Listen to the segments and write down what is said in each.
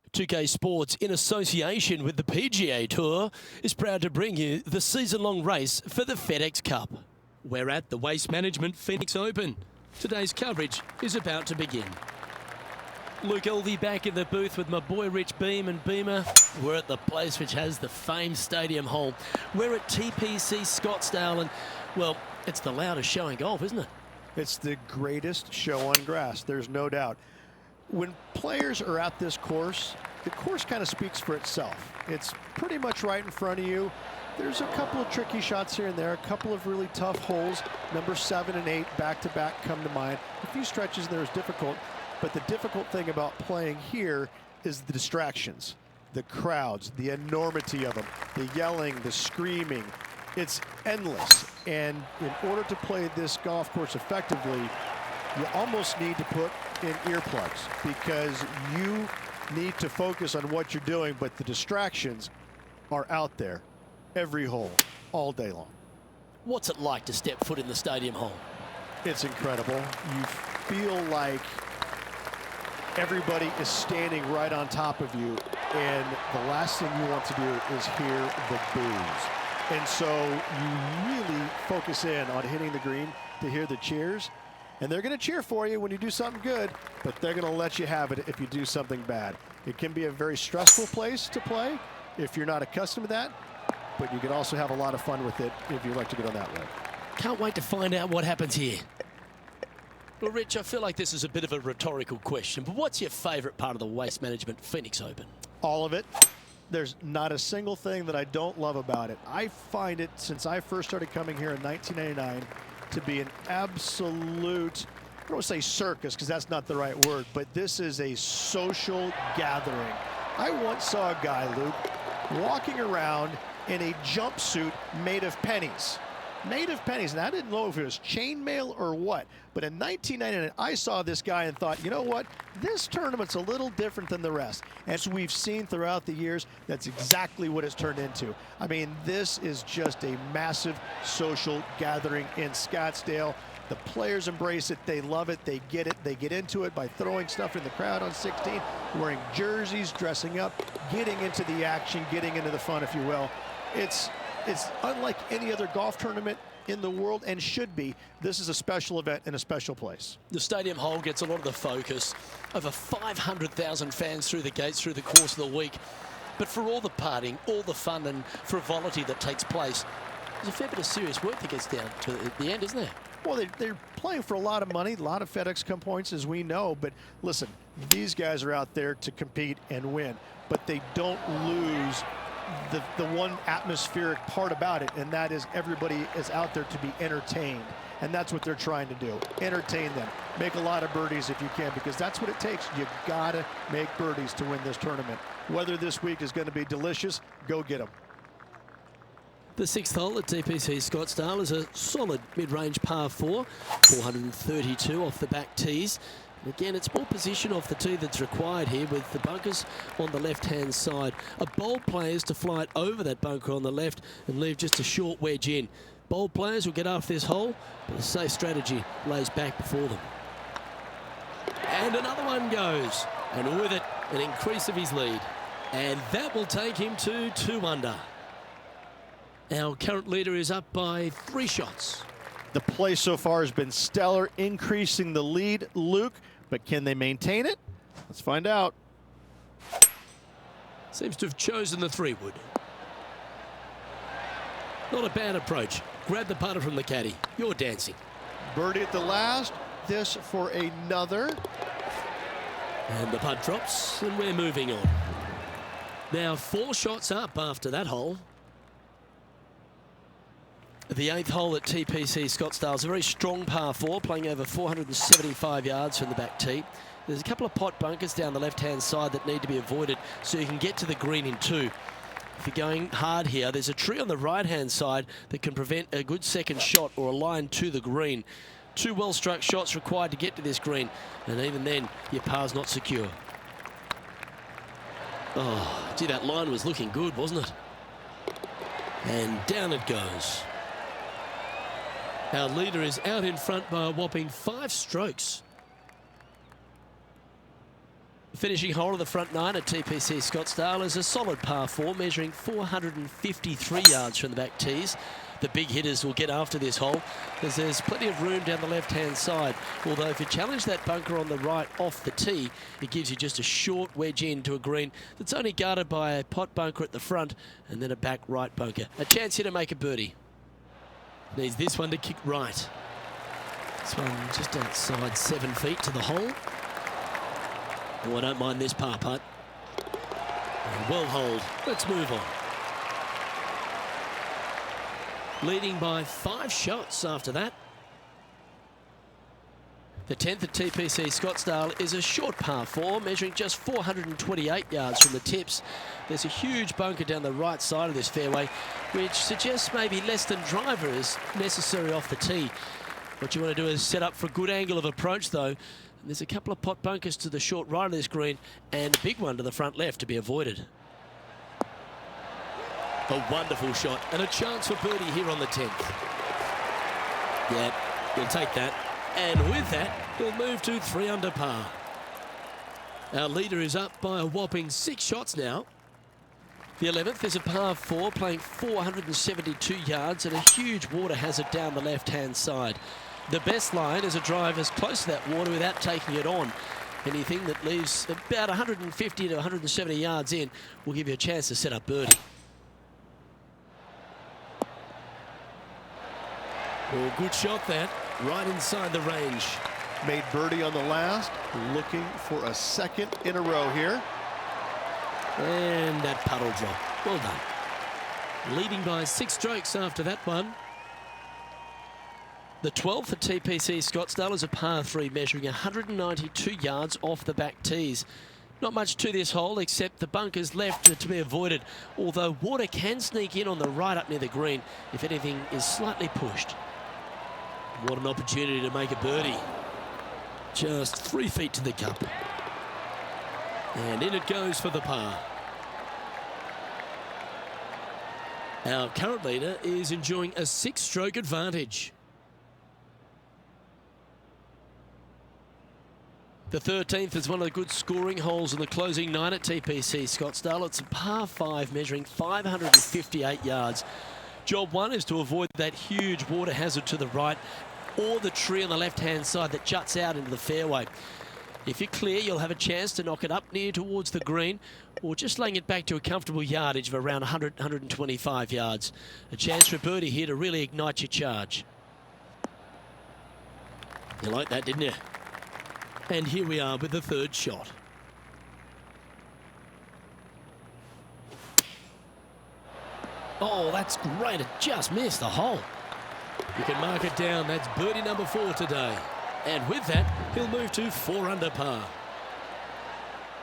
2K Sports, in association with the PGA Tour, is proud to bring you the season-long race for the FedEx Cup. We're at the Waste Management Phoenix Open. Today's coverage is about to begin. Luke Elvey back in the booth with my boy Rich Beam and Beamer. We're at the place which has the famed stadium hole. We're at TPC Scottsdale and, well, it's the loudest show in golf, isn't it? It's the greatest show on grass, there's no doubt. When players are at this course, the course kind of speaks for itself. It's pretty much right in front of you. There's a couple of tricky shots here and there, a couple of really tough holes. Number 7 and 8 back-to-back come to mind. A few stretches there is difficult, but the difficult thing about playing here is the distractions, the crowds, the enormity of them, the yelling, the screaming. It's endless, and in order to play this golf course effectively, you almost need to put in earplugs because you need to focus on what you're doing, but the distractions are out there every hole, all day long. What's it like to step foot in the stadium hole? It's incredible. You feel like everybody is standing right on top of you, and the last thing you want to do is hear the boos. And so you really focus in on hitting the green to hear the cheers. And they're going to cheer for you when you do something good, but they're going to let you have it if you do something bad. It can be a very stressful place to play if you're not accustomed to that, but you can also have a lot of fun with it if you like to get on that way. Can't wait to find out what happens here. Well, Rich, I feel like this is a bit of a rhetorical question, but what's your favourite part of the Waste Management Phoenix Open? All of it. There's not a single thing that I don't love about it. I find it, since I first started coming here in 1999, to be an absolute, I don't want to say circus because that's not the right word, but this is a social gathering. I once saw a guy, Luke, walking around in a jumpsuit made of pennies. Made of pennies, and I didn't know if it was chainmail or what, but in 1999, I saw this guy and thought, you know what, this tournament's a little different than the rest. As we've seen throughout the years, that's exactly what it's turned into. I mean, this is just a massive social gathering in Scottsdale. The players embrace it, they love it, they get into it by throwing stuff in the crowd on 16, wearing jerseys, dressing up, getting into the action, getting into the fun, if you will. It's unlike any other golf tournament in the world, and should be. This is a special event in a special place. The stadium hole gets a lot of the focus. Over 500,000 fans through the gates through the course of the week. But for all the partying, all the fun and frivolity that takes place, there's a fair bit of serious work that gets down to the end, isn't there? Well, they're playing for a lot of money, a lot of FedEx Cup points, as we know. But listen, these guys are out there to compete and win, but they don't lose the one atmospheric part about it, and that is everybody is out there to be entertained, and that's what they're trying to do. Entertain them. Make a lot of birdies if you can, because that's what it takes. You gotta make birdies to win this tournament. Whether this week is going to be delicious, go get them. The 6th hole at TPC Scottsdale is a solid mid-range par 4, 432 off the back tees. And again, it's more position off the tee that's required here, with the bunkers on the left-hand side. A bold player is to fly it over that bunker on the left and leave just a short wedge in. Bold players will get off this hole, but a safe strategy lays back before them. And another one goes, and with it, an increase of his lead. And that will take him to 2 under. Our current leader is up by 3 shots. The play so far has been stellar, increasing the lead, Luke, but can they maintain it? Let's find out. Seems to have chosen the 3-wood. Not a bad approach. Grab the putter from the caddy. You're dancing. Birdie at the last. This for another. And the putt drops, and we're moving on. Now 4 shots up after that hole. The 8th hole at TPC Scottsdale is a very strong par 4, playing over 475 yards from the back tee. There's a couple of pot bunkers down the left-hand side that need to be avoided so you can get to the green in 2. If you're going hard here, there's a tree on the right-hand side that can prevent a good second shot or a line to the green. 2 well-struck shots required to get to this green, and even then, your par's not secure. Oh, gee, that line was looking good, wasn't it? And down it goes. Our leader is out in front by a whopping 5 strokes. Finishing hole of the front nine at TPC Scottsdale is a solid par 4, measuring 453 yards from the back tees. The big hitters will get after this hole, as there's plenty of room down the left-hand side. Although if you challenge that bunker on the right off the tee, it gives you just a short wedge into a green that's only guarded by a pot bunker at the front and then a back right bunker. A chance here to make a birdie. Needs this one to kick right. This one just outside 7 feet to the hole. Oh, I don't mind this par putt. And well holed. Let's move on. Leading by 5 shots after that. The 10th at TPC Scottsdale is a short par 4, measuring just 428 yards from the tips. There's a huge bunker down the right side of this fairway, which suggests maybe less than driver is necessary off the tee. What you want to do is set up for a good angle of approach, though. There's a couple of pot bunkers to the short right of this green and a big one to the front left to be avoided. A wonderful shot and a chance for birdie here on the 10th. Yeah, he'll take that. And with that, he'll move to 3 under par. Our leader is up by a whopping 6 shots now. The 11th is a par 4, playing 472 yards and a huge water hazard down the left-hand side. The best line is a drive as close to that water without taking it on. Anything that leaves about 150 to 170 yards in will give you a chance to set up birdie. Oh, good shot that, right inside the range. Made birdie on the last, looking for a second in a row here. And that puddle drop, well done. Leading by 6 strokes after that one. The 12th at TPC Scottsdale is a par 3, measuring 192 yards off the back tees. Not much to this hole except the bunkers left to be avoided, although water can sneak in on the right up near the green if anything is slightly pushed. What an opportunity to make a birdie. Just 3 feet to the cup. And in it goes for the par. Our current leader is enjoying a 6-stroke advantage. The 13th is one of the good scoring holes in the closing 9 at TPC Scottsdale. It's a par 5, measuring 558 yards. Job 1 is to avoid that huge water hazard to the right or the tree on the left-hand side that juts out into the fairway. If you're clear, you'll have a chance to knock it up near towards the green or just laying it back to a comfortable yardage of around 100, 125 yards. A chance for a birdie here to really ignite your charge. You like that, didn't you? And here we are with the 3rd shot. Oh, that's great. It just missed the hole. You can mark it down. That's birdie number 4 today. And with that, he'll move to 4 under par.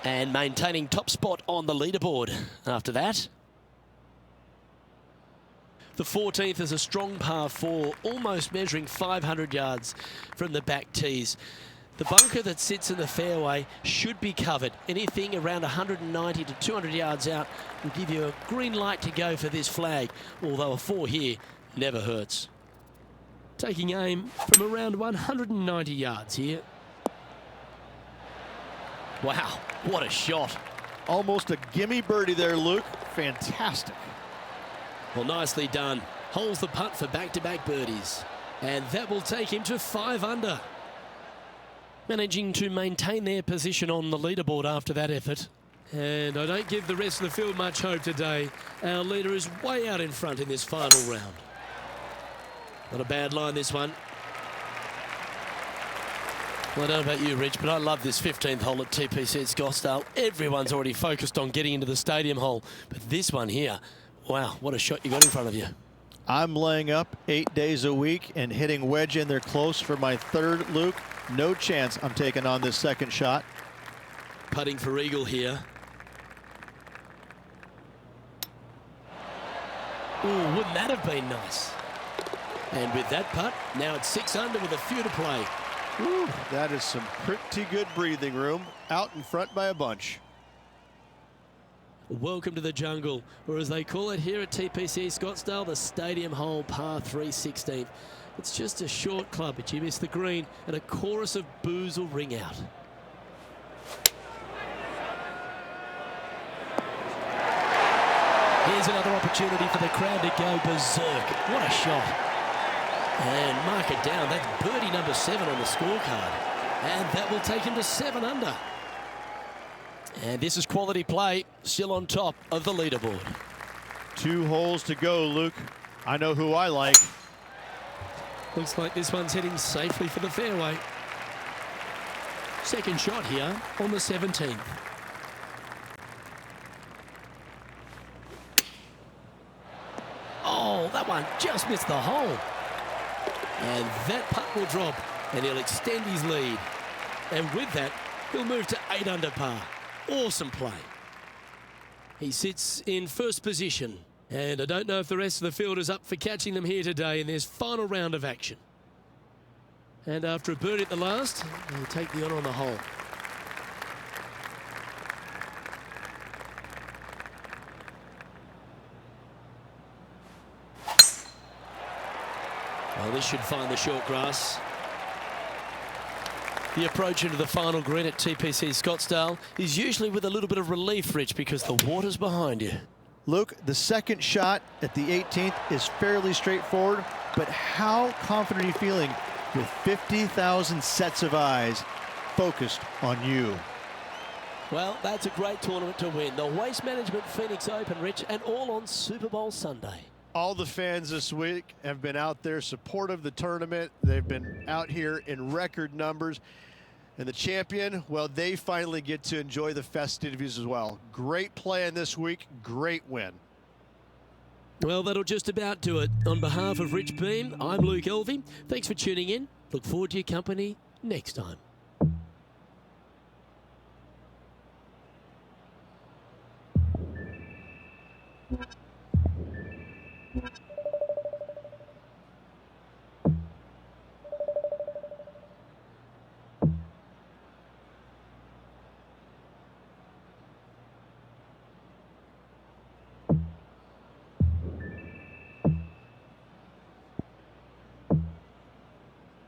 And maintaining top spot on the leaderboard after that. The 14th is a strong par 4, almost measuring 500 yards from the back tees. The bunker that sits in the fairway should be covered. Anything around 190 to 200 yards out will give you a green light to go for this flag, although a 4 here never hurts. Taking aim from around 190 yards here. Wow, what a shot. Almost a gimme birdie there, Luke. Fantastic. Well, nicely done. Holds the putt for back-to-back birdies. And that will take him to 5 under. Managing to maintain their position on the leaderboard after that effort. And I don't give the rest of the field much hope today. Our leader is way out in front in this final round. Not a bad line, this one. Well, I don't know about you, Rich, but I love this 15th hole at TPC Scottsdale. Everyone's already focused on getting into the stadium hole. But this one here, wow, what a shot you got in front of you. I'm laying up 8 days a week and hitting wedge in there close for my 3rd, Luke. No chance I'm taking on this 2nd shot. Putting for eagle here. Ooh, wouldn't that have been nice? And with that putt, now it's 6 under with a few to play. Ooh, that is some pretty good breathing room. Out in front by a bunch. Welcome to the jungle, or as they call it here at TPC Scottsdale, the stadium hole par 3 16th. It's just a short club, but you miss the green, and a chorus of boos will ring out. Here's another opportunity for the crowd to go berserk. What a shot. And mark it down. That's birdie number 7 on the scorecard. And that will take him to 7 under. And this is quality play, still on top of the leaderboard. 2 holes to go, Luke. I know who I like. Looks like this one's heading safely for the fairway. Second shot here on the 17th. Oh, that one just missed the hole. And that putt will drop, and he'll extend his lead. And with that, he'll move to 8 under par. Awesome play. He sits in first position, and I don't know if the rest of the field is up for catching them here today in this final round of action. And after a birdie at the last, he'll take the honour on the hole. Well, this should find the short grass. The approach into the final green at TPC Scottsdale is usually with a little bit of relief, Rich, because the water's behind you. Luke, the second shot at the 18th is fairly straightforward, but how confident are you feeling with 50,000 sets of eyes focused on you? Well, that's a great tournament to win. The Waste Management Phoenix Open, Rich, and all on Super Bowl Sunday. All the fans this week have been out there supportive of the tournament. They've been out here in record numbers. And the champion, well, they finally get to enjoy the festivities as well. Great play in this week, great win. Well, that'll just about do it. On behalf of Rich Beam, I'm Luke Elvey. Thanks for tuning in. Look forward to your company next time.